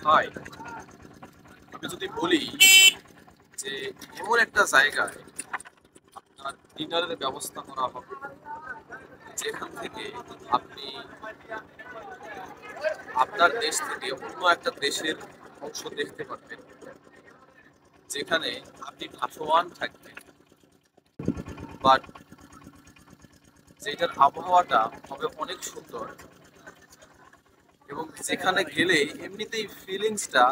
High, আমি যদি বলি যে এমন একটা জায়গায় আপনার ডিনারের ব্যবস্থা করা হবে যেখান থেকে আপনি আপনার দেশ থেকে অন্য একটা দেশের অংশ দেখতে পারবেন, যেখানে আপনি ভাসমান থাকবেন, বাট যেটার আবহাওয়াটা হবে অনেক সুন্দর এবং যেখানে গেলে এমনিতেই ফিলিংসটা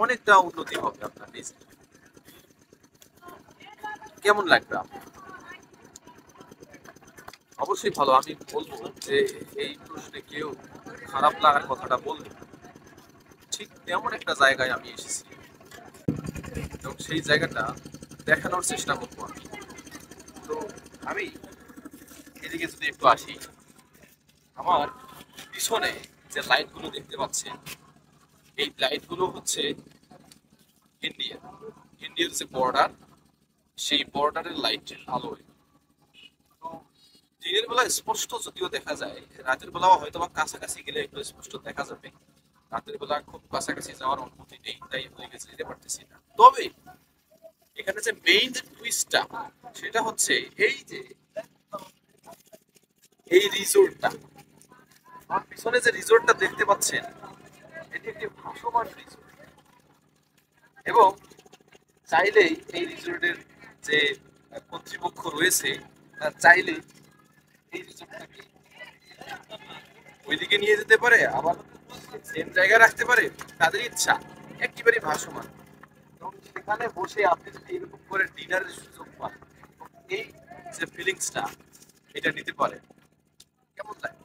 অনেকটা উন্নতি হবে আপনার নিজে। কেমন লাগবে আপনার? অবশ্যই ভালো। আমি বলবো যে এই প্রশ্নে কেউ খারাপ লাগার কথাটা বলবে না। ঠিক তেমন একটা জায়গায় আমি এসেছি এবং সেই জায়গাটা দেখানোর চেষ্টা করবো আমি। তো আমি এদিকে যদি একটু আসি, আমার পিছনে যে লাইটগুলো দেখতে পাচ্ছেন, এই লাইটগুলো হচ্ছে ইন্ডিয়া ইন্ডিয়ার যে বর্ডার, সেই বর্ডারের লাইটের আলোয়। তো দিনের বেলা স্পষ্ট যদিও দেখা যায়, রাতের বেলাও হয়তো বা কাছাকাছি গেলে একটু স্পষ্ট দেখা যাবে। রাতের বেলা খুব কাছাকাছি যাওয়ার অনুমতি নেই, তাই হয়ে গেছে যেতে পারতেছি না। তবে এখানে যে মেইন যে টুইস্টটা, সেটা হচ্ছে এই যে এই রিসোর্টটা, আমার পিছনে যে রিসোর্টটা দেখতে পাচ্ছেন, এটি একটি ভাসমান রিসোর্ট এবং চাইলেই এই রিসোর্টের যে কর্তৃপক্ষ রয়েছে, তারা চাইলেই এই রিসোর্টটাকে ওইদিকে নিয়ে যেতে পারে, আবার সেম জায়গায় রাখতে পারে, তাদের ইচ্ছা। একেবারে ভাসমান এবং সেখানে বসে আপনি যদি এরকম করে ডিনারের সুযোগ পান, এই যে ফিলিংসটা এটা নিতে পারেন, কেমন লাগে?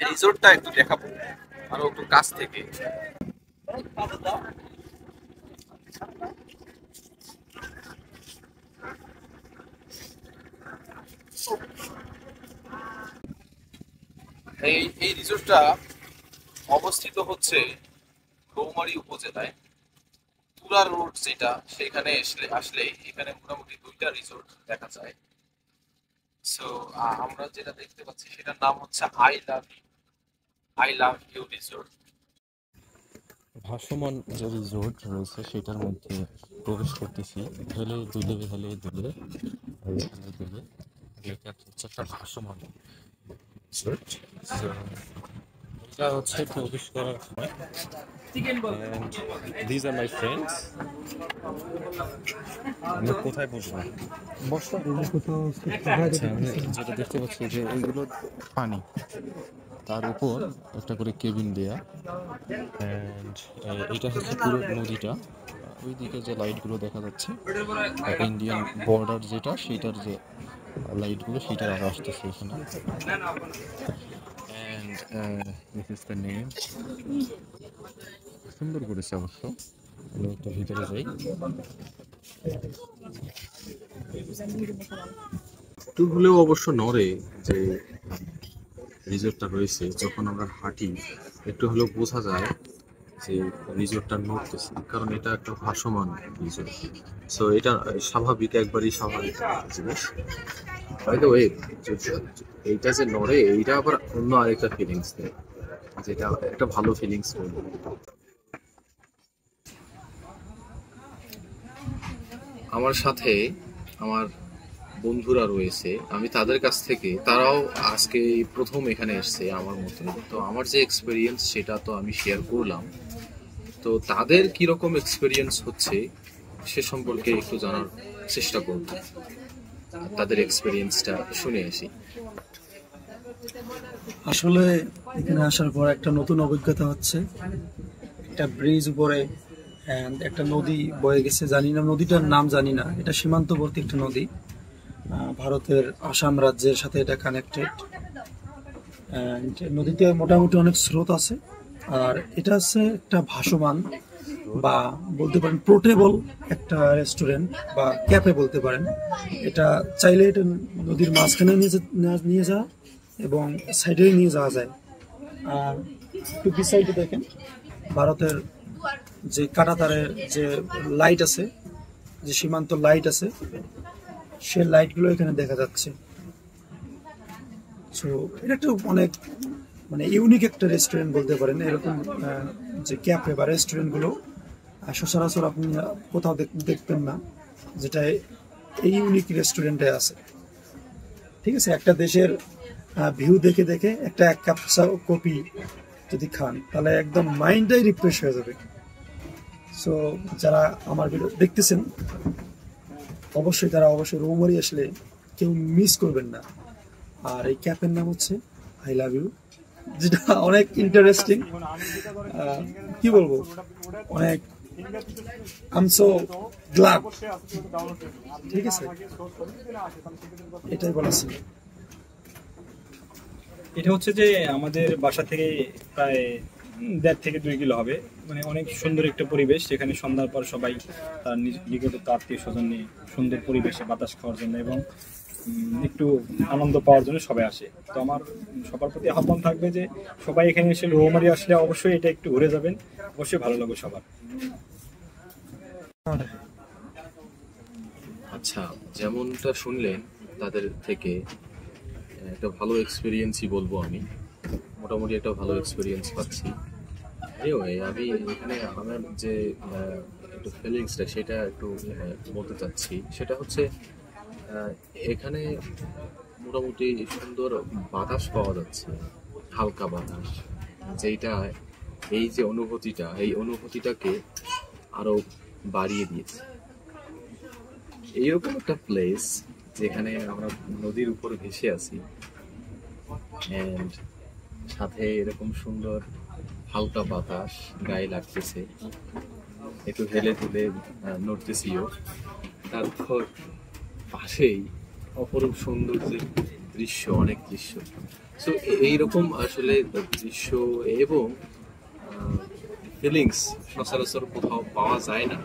রিসোর্টটা একটু দেখাবো আরো একটু কাছ থেকে। এই এই রিসোর্টটা অবস্থিত হচ্ছে রৌমারী উপজেলায় তুরা রোড, যেটা সেখানে আসলেই এখানে মোটামুটি দুইটা রিসোর্ট দেখা যায়। সো আমরা যেটা দেখতে পাচ্ছি সেটার নাম হচ্ছে আই লাভ ইউ রিসোর্ট। ভাসমান যে রিসোর্ট রয়েছে সেটার মধ্যে প্রবেশ করতেছি। হেলে দুলে হেলে দুলে হেলে দুলে, এটা হচ্ছে একটা ভাসমান রিসোর্ট। এটা হচ্ছে প্রবেশ করার সময়, দিজ আর মাই ফ্রেন্ডস। আমরা কোথায় বসবো? আচ্ছা, আমি যেটা দেখতে পাচ্ছি যে এইগুলো পানি, তার উপর একটা করে কেবিন দেয়া। অ্যান্ড এটা হচ্ছে পুরো নদীটা। ওইদিকে যে লাইটগুলো দেখা যাচ্ছে, ইন্ডিয়ান বর্ডার যেটা, সেটার যে লাইটগুলো সেটার আলো আসতেছে এখানে। And this is the name. সুন্দর করেছে অবশ্য। আমি একটু ভিতরে যাই। একটু হলেও অবশ্য নড়ে যে রিসোর্টটা রয়েছে, যখন আমরা হাঁটি একটু হলেও বোঝা যায় যে রিসোর্টটা নড়তেছে, কারণ এটা একটা ভাসমান রিসোর্ট। সো এটা স্বাভাবিক, একবারই স্বাভাবিক একটা জিনিস। বাই দ্য ওয়ে, এইটা যে নড়ে, এইটা আবার অন্য আরেকটা ফিলিংস দেয়, যেটা একটা ভালো ফিলিংস বলবো। আমার সাথে আমার বন্ধুরা রয়েছে, আমি তাদের কাছ থেকে, তারাও আজকে এই প্রথম এখানে এসছে আমার মতো। তো আমার যে এক্সপিরিয়েন্স সেটা তো আমি শেয়ার করলাম। তো তাদের কিরকম এক্সপিরিয়েন্স হচ্ছে সে সম্পর্কে একটু জানার চেষ্টা করব, তাদের এক্সপিরিয়েন্সটা শুনে আসি। আসলে এখানে আসার পর একটা নতুন অভিজ্ঞতা হচ্ছে। একটা ব্রিজ উপরে and একটা নদী বয়ে গেছে, জানি না নদীটার নাম জানি না, এটা সীমান্তবর্তী একটা নদী। ভারতের আসাম রাজ্যের সাথে এটা কানেক্টেড। নদীতে মোটামুটি অনেক স্রোত আছে। আর এটা হচ্ছে একটা ভাসমান বা বলতে পারেন পোর্টেবল একটা রেস্টুরেন্ট বা ক্যাফে বলতে পারেন। এটা চাইলে এটা নদীর মাঝখানে নিয়ে যাওয়া এবং সাইডে নিয়ে যাওয়া যায়। আর একটু বিসাইডে দেখেন, ভারতের যে কাঁটাতারের যে লাইট আছে, যে সীমান্ত লাইট আছে, সে লাইটগুলো এখানে দেখা যাচ্ছে। সো এটা একটা অনেক ইউনিক একটা রেস্টুরেন্ট বলতে পারেন। এরকম যে ক্যাফে বা রেস্টুরেন্টগুলো সচরাচর আপনি কোথাও দেখবেন না, যেটা এই ইউনিক রেস্টুরেন্টে আছে। ঠিক আছে, একটা দেশের ভিউ দেখে দেখে এক কাপ কফি যদি খান তাহলে একদম মাইন্ডটাই রিফ্রেশ হয়ে যাবে। সো যারা আমার ভিডিও দেখতেছেন অবশ্যই রৌমারী আসলে কেউ মিস করবেন না। আর এই ক্যাফের নাম হচ্ছে আই লাভ ইউ, যেটা অনেক ইন্টারেস্টিং। কি বলবো, অনেক আই এম সো গ্ল্যাড। ঠিক আছে, এটাই বলা ছিল। এটা হচ্ছে যে আমাদের বাসা থেকে প্রায় 1.5 থেকে 2 কিলো হবে। মানে অনেক সুন্দর একটা পরিবেশ, যেখানে সন্ধ্যার পর সবাই তার নিকটে আত্মীয় স্বজন নিয়ে সুন্দর পরিবেশে বাতাস খাওয়ার জন্য এবং একটু আনন্দ পাওয়ার জন্য সবাই আসে। তো আমার সবার প্রতি আহ্বান থাকবে যে সবাই এখানে এসে রৌমারী আসলে অবশ্যই এটা একটু ঘুরে যাবেন, অবশ্যই ভালো লাগবে সবার। আচ্ছা, যেমনটা শুনলেন তাদের থেকে, একটা ভালো এক্সপিরিয়েন্সই বলবো আমি। মোটামুটি একটা ভালো এক্সপিরিয়েন্স পাচ্ছি। এনিওয়ে, আমি এখানে আমার যে একটু ফিলিংসটা সেটা একটু বলতে চাচ্ছি। সেটা হচ্ছে এখানে মোটামুটি সুন্দর বাতাস পাওয়া যাচ্ছে, হালকা বাতাস, যেটা এই যে অনুভূতিটা, এই অনুভূতিটাকে আরো বাড়িয়ে দিয়েছে। এইরকম একটা প্লেস যেখানে আমরা নদীর উপর ভেসে আছি, এন্ড সাথে এরকম সুন্দর হালকা বাতাস গায়ে লাগতেছে, একটু হেলে দুলে নড়তেছিও, তারপর পাশেই অপরূপ সৌন্দর্যের দৃশ্য, অনেক দৃশ্য। সো এইরকম আসলে দৃশ্য এবং ফিলিংস সচরাচর কোথাও পাওয়া যায় না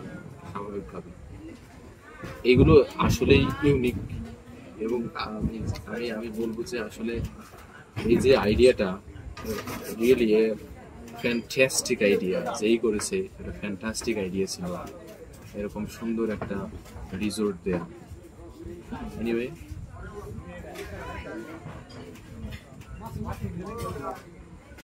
স্বাভাবিকভাবে। এগুলো আসলেই ইউনিক। এবং আমি বলবো যে আসলে এই যে আইডিয়াটা রিয়েলি ফ্যান্টাস্টিক আইডিয়া, যেই করেছে এটা ফ্যান্টাস্টিক আইডিয়া ছিল, এরকম সুন্দর একটা রিসোর্ট দেয়া। এনিওয়ে,